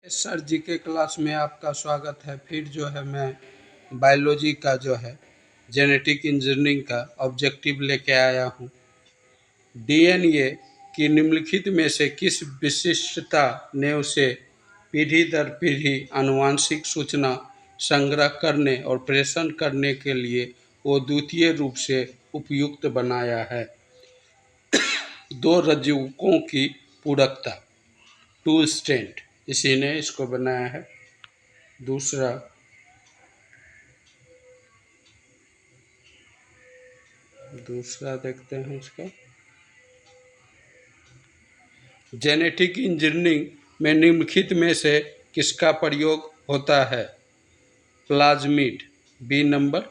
Sir जी के class में आपका स्वागत है। फिर जो है मैं बायोलॉजी का जो है जेनेटिक इंजीनियरिंग का ऑब्जेक्टिव लेके आया हूँ। डीएनए की निम्नलिखित में से किस विशिष्टता ने उसे पीढ़ी दर पीढ़ी आनुवंशिक सूचना संग्रह करने और प्रेषण करने के लिए अद्वितीय रूप से उपयुक्त बनाया है? दो रज्जुकों की पूरकता, टू स्टेंट, इसी ने इसको बनाया है। दूसरा देखते हैं इसका। जेनेटिक इंजीनियरिंग में निम्नलिखित में से किसका प्रयोग होता है? प्लाज्मिड, बी नंबर,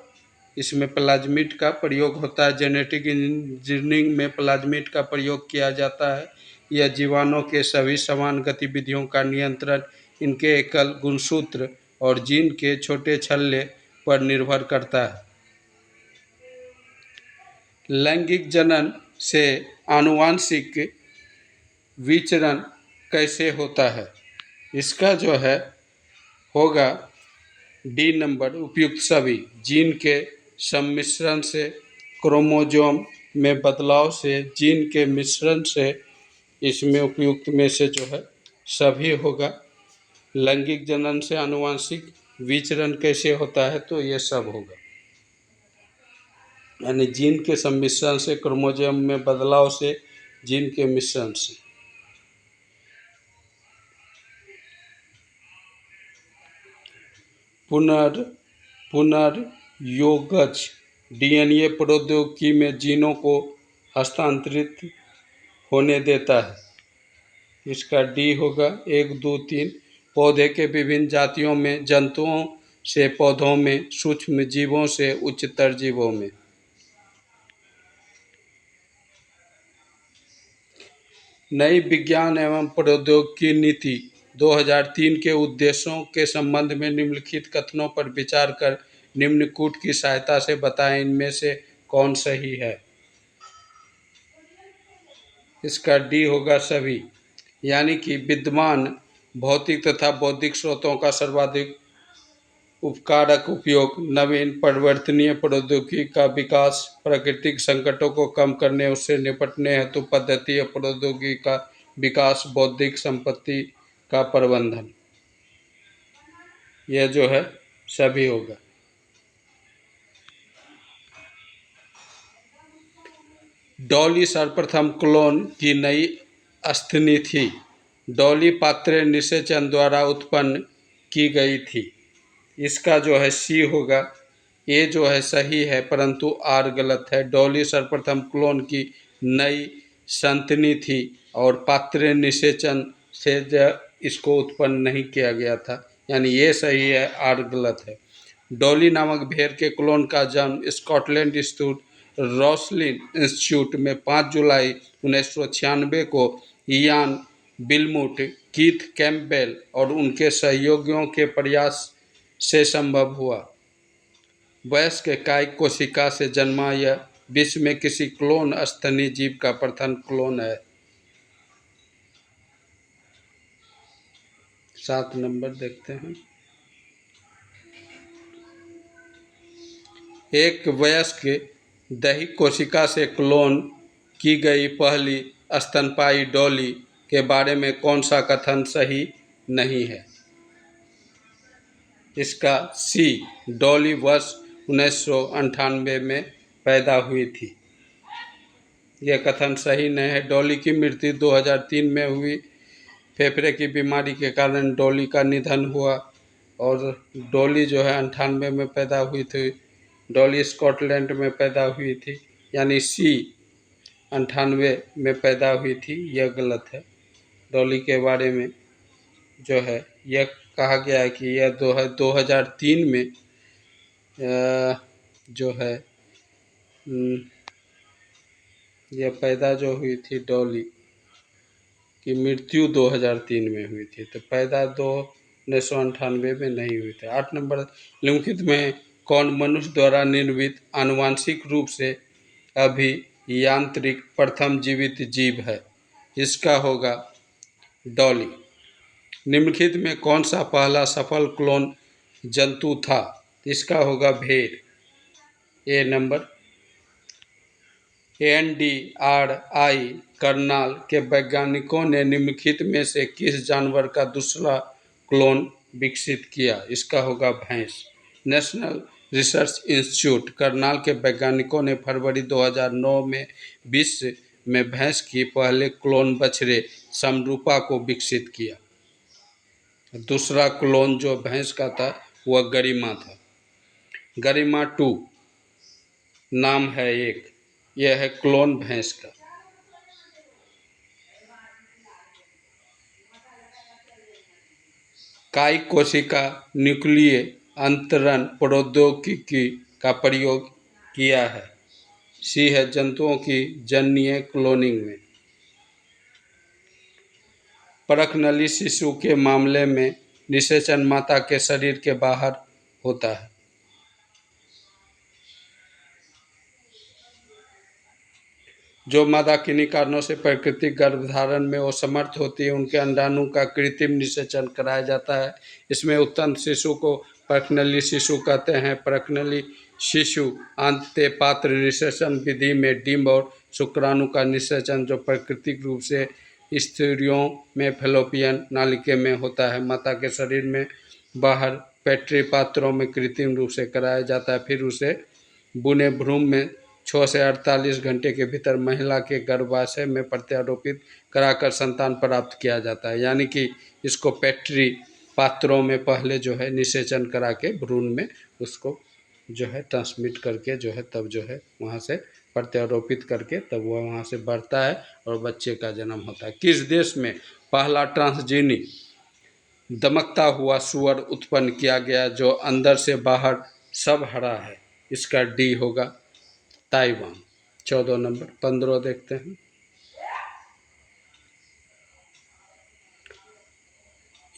इसमें प्लाज्मिड का प्रयोग होता है। जेनेटिक इंजीनियरिंग में प्लाज्मिड का प्रयोग किया जाता है। यह जीवाणुओं के सभी समान गतिविधियों का नियंत्रण इनके एकल गुणसूत्र और जीन के छोटे छल्ले पर निर्भर करता है। लैंगिक जनन से आनुवंशिक विचरण कैसे होता है? इसका जो है होगा डी नंबर, उपयुक्त सभी जीन के सम्मिश्रण से, क्रोमोसोम में बदलाव से, जीन के मिश्रण से, इसमें उपयुक्त में से जो है सभी होगा। लैंगिक जनन से आनुवंशिक विचरण कैसे होता है? तो ये सब होगा, यानी जीन के सम्मिश्रण से, क्रोमोसोम में बदलाव से, जीन के मिश्रण से। पुनर्योगज डीएनए प्रौद्योगिकी में जीनों को हस्तांतरित होने देता है। इसका डी होगा 1, 2, 3। पौधे के विभिन्न जातियों में, जंतुओं से पौधों में, सूक्ष्म जीवों से उच्चतर जीवों में। नई विज्ञान एवं प्रौद्योगिकी नीति 2003 के उद्देश्यों के संबंध में निम्नलिखित कथनों पर विचार कर निम्न कूट की सहायता से बताएं, इनमें से कौन सही है? इसका डी होगा सभी, यानी कि विद्यमान भौतिक तथा बौद्धिक स्रोतों का सर्वाधिक उपकारक उपयोग, नवीन परिवर्तनीय प्रौद्योगिकी का विकास, प्राकृतिक संकटों को कम करने उससे निपटने हेतु पद्धतीय प्रौद्योगिकी का विकास, बौद्धिक संपत्ति का प्रबंधन, यह जो है सभी होगा। डॉली सर्वप्रथम क्लोन की नई अस्थनि थी। डॉली पात्रे निषेचन द्वारा उत्पन्न की गई थी। इसका जो है सी होगा। ए जो है सही है, परंतु आर गलत है। डॉली सर्वप्रथम क्लोन की नई संतनी थी और पात्रे निषेचन से इसको उत्पन्न नहीं किया गया था, यानी ये सही है, आर गलत है। डॉली नामक भेड़ के क्लोन का जन्म स्कॉटलैंड स्थित रोसलिन इंस्टीट्यूट में 5 जुलाई 1996 को इयान बिलमुट, कीथ कैम्पबेल और उनके सहयोगियों के प्रयास से संभव हुआ। वयस्क कायिक कोशिका से जन्मा यह विश्व में किसी क्लोन स्तनी जीव का प्रथम क्लोन है। 7 नंबर देखते हैं। एक वयस्क दैहिक कोशिका से क्लोन की गई पहली स्तनपायी डॉली के बारे में कौन सा कथन सही नहीं है? इसका सी, डॉली वर्ष 1998 में पैदा हुई थी। यह कथन सही नहीं है। डॉली की मृत्यु 2003 में हुई। फेफड़े की बीमारी के कारण डॉली का निधन हुआ और डॉली जो है 98 में पैदा हुई थी। डॉली स्कॉटलैंड में पैदा हुई थी, यानी सी 98 में पैदा हुई थी, यह गलत है। डॉली के बारे में जो है यह कहा गया है कि यह 2003 में जो है यह पैदा जो हुई थी, डॉली की मृत्यु 2003 में हुई थी, तो पैदा 1998 में नहीं हुई थी। 8 नंबर, निम्नलिखित में कौन मनुष्य द्वारा निर्मित आनुवांशिक रूप से अभियांत्रिक प्रथम जीवित जीव है? इसका होगा डॉली। निम्नलिखित में कौन सा पहला सफल क्लोन जंतु था? इसका होगा भेड़। ए नंबर। NDRI करनाल के वैज्ञानिकों ने निम्नलिखित में से किस जानवर का दूसरा क्लोन विकसित किया? इसका होगा भैंस। नेशनल रिसर्च इंस्टीट्यूट करनाल के वैज्ञानिकों ने फरवरी 2009 में विश्व में भैंस की पहले क्लोन बछड़े समरूपा को विकसित किया। दूसरा क्लोन जो भैंस का था वह गरिमा था। गरिमा 2 नाम है एक, यह है क्लोन भैंस का। काई कोशिका न्यूक्लिय अंतरण प्रौद्योगिकी का प्रयोग किया है? सी है जंतुओं की जन्नीय क्लोनिंग में। परखनली शिशु के मामले में निषेचन माता के शरीर के बाहर होता है। जो मादा किन्हीं कारणों से प्राकृतिक गर्भधारण में असमर्थ होती है उनके अंडाणु का कृत्रिम निषेचन कराया जाता है। इसमें उत्पन्न शिशु को परखनली शिशु कहते हैं। परखनली शिशु अंतःपात्र निषेचन विधि में डिंब और शुक्राणु का निषेचन जो प्राकृतिक रूप से स्त्रियों में फैलोपियन नालिका में होता है, माता के शरीर में बाहर पेट्री पात्रों में कृत्रिम रूप से कराया जाता है। फिर उसे बुने भ्रूण में 6 से 48 घंटे के भीतर महिला के गर्भाशय में प्रत्यारोपित कराकर संतान प्राप्त किया जाता है। यानी कि इसको पेट्री पात्रों में पहले जो है निषेचन करा के भ्रूण में उसको जो है ट्रांसमिट करके जो है तब जो है वहाँ से प्रत्यारोपित करके तब वह वहाँ से बढ़ता है और बच्चे का जन्म होता है। किस देश में पहला ट्रांसजेनिक दमकता हुआ सुअर उत्पन्न किया गया जो अंदर से बाहर सब हरा है? इसका डी होगा ताइवान। 14 नंबर। 15 देखते हैं।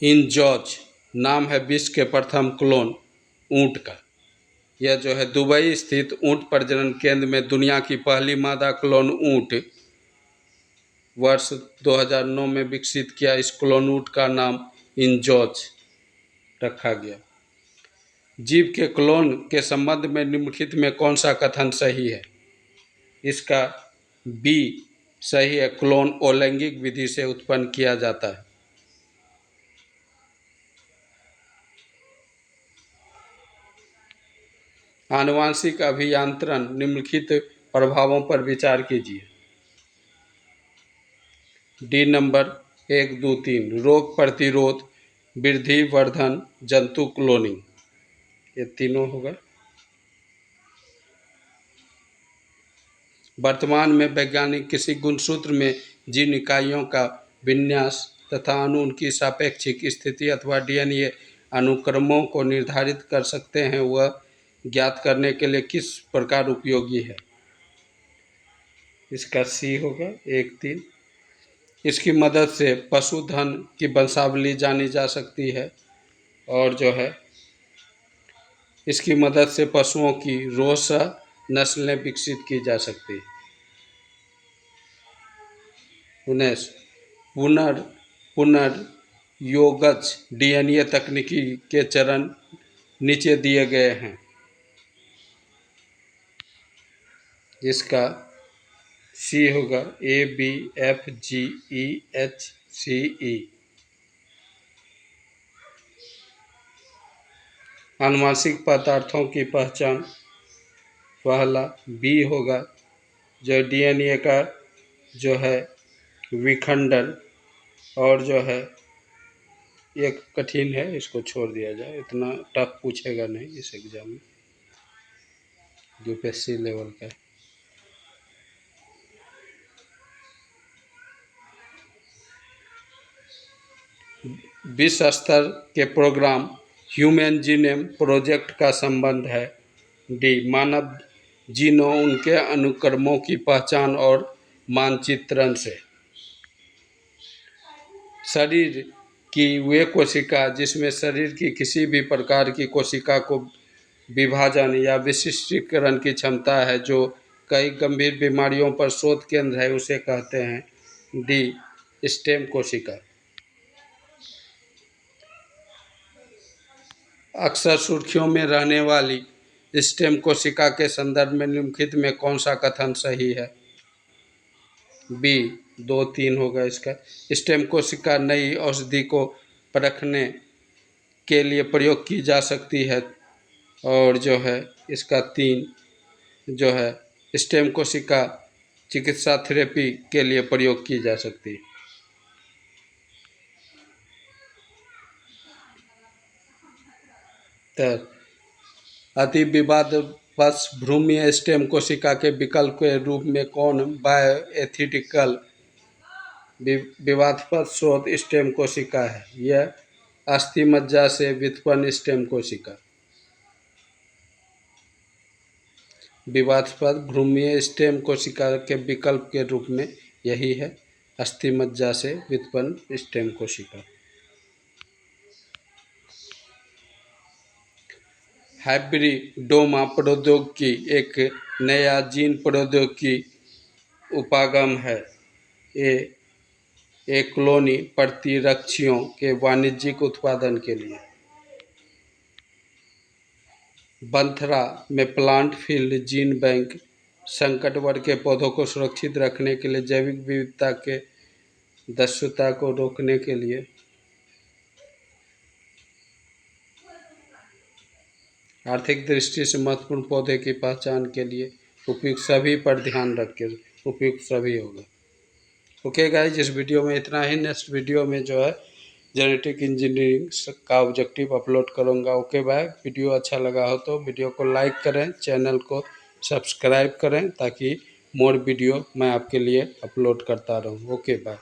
इनजॉज नाम है विश्व के प्रथम क्लोन ऊंट का। यह जो है दुबई स्थित ऊंट प्रजनन केंद्र में दुनिया की पहली मादा क्लोन ऊंट वर्ष 2009 में विकसित किया। इस क्लोन ऊंट का नाम इनजॉज रखा गया। जीव के क्लोन के संबंध में निम्नलिखित में कौन सा कथन सही है? इसका बी सही है। क्लोन अलैंगिक विधि से उत्पन्न किया जाता है। आनुवांशिक अभियांत्रण निम्नलिखित प्रभावों पर विचार कीजिए। डी नंबर 1, 2, 3 रोग प्रतिरोध, वृद्धि वर्धन, जंतु क्लोनिंग, ये तीनों होगा। वर्तमान में वैज्ञानिक किसी गुणसूत्र में जिन इकाइयों का विन्यास तथा अणु उनकी सापेक्षिक स्थिति अथवा DNA अनुक्रमों को निर्धारित कर सकते हैं वह ज्ञात करने के लिए किस प्रकार उपयोगी है? इसका सी होगा 1, 3। इसकी मदद से पशुधन की वंशावली जानी जा सकती है और जो है इसकी मदद से पशुओं की रोसा नस्लें विकसित की जा सकती है। 19 पुनर्योगज DNA तकनीकी के चरण नीचे दिए गए हैं। इसका सी होगा ABFGEHCE। आनुवांशिक पदार्थों की पहचान पहला बी होगा जो DNA का जो है विखंडन और जो है एक कठिन है, इसको छोड़ दिया जाए, इतना टफ पूछेगा नहीं इस एग्जाम में, UPSC लेवल का। विश्व स्तर के प्रोग्राम ह्यूमन जीनोम प्रोजेक्ट का संबंध है। डी मानव जीनों उनके अनुक्रमों की पहचान और मानचित्रण से। शरीर की वे कोशिका जिसमें शरीर की किसी भी प्रकार की कोशिका को विभाजन या विशिष्टीकरण की क्षमता है जो कई गंभीर बीमारियों पर शोध केंद्र है उसे कहते हैं डी स्टेम कोशिका। अक्सर सुर्खियों में रहने वाली स्टेम कोशिका के संदर्भ में निम्नलिखित में कौन सा कथन सही है? बी 2, 3 होगा इसका। स्टेम कोशिका नई औषधि को परखने के लिए प्रयोग की जा सकती है, और जो है इसका 3 जो है स्टेम कोशिका चिकित्सा थेरेपी के लिए प्रयोग की जा सकती है। तो अति विवादास्पद भ्रूणीय स्टेम कोशिका के विकल्प के रूप में कौन बायोएथिकल विवादास्पद स्रोत स्टेम कोशिका है? यह अस्थि मज्जा से व्युत्पन्न स्टेम कोशिका। विवादास्पद भ्रूणीय स्टेम कोशिका के विकल्प के रूप में यही है, अस्थि मज्जा से व्युत्पन्न स्टेम कोशिका। हाइब्रिडोमा प्रौद्योगिकी एक नया जीन प्रौद्योगिकी उपागम है। ए कॉलोनी प्रतिरक्षियों के वाणिज्यिक उत्पादन के लिए। बंथरा में प्लांट फील्ड जीन बैंक संकट वर्ग के पौधों को सुरक्षित रखने के लिए जैविक विविधता के दस्युता को रोकने के लिए आर्थिक दृष्टि से महत्वपूर्ण पौधे की पहचान के लिए उपयुक्त सभी पर ध्यान रख के उपयुक्त सभी होगा। ओके गाइस, इस वीडियो में इतना ही। नेक्स्ट वीडियो में जो है जेनेटिक इंजीनियरिंग का ऑब्जेक्टिव अपलोड करूँगा। Okay bye. वीडियो अच्छा लगा हो तो वीडियो को लाइक करें, चैनल को सब्सक्राइब करें ताकि मोर वीडियो मैं आपके लिए अपलोड करता रहूँ। Okay bye.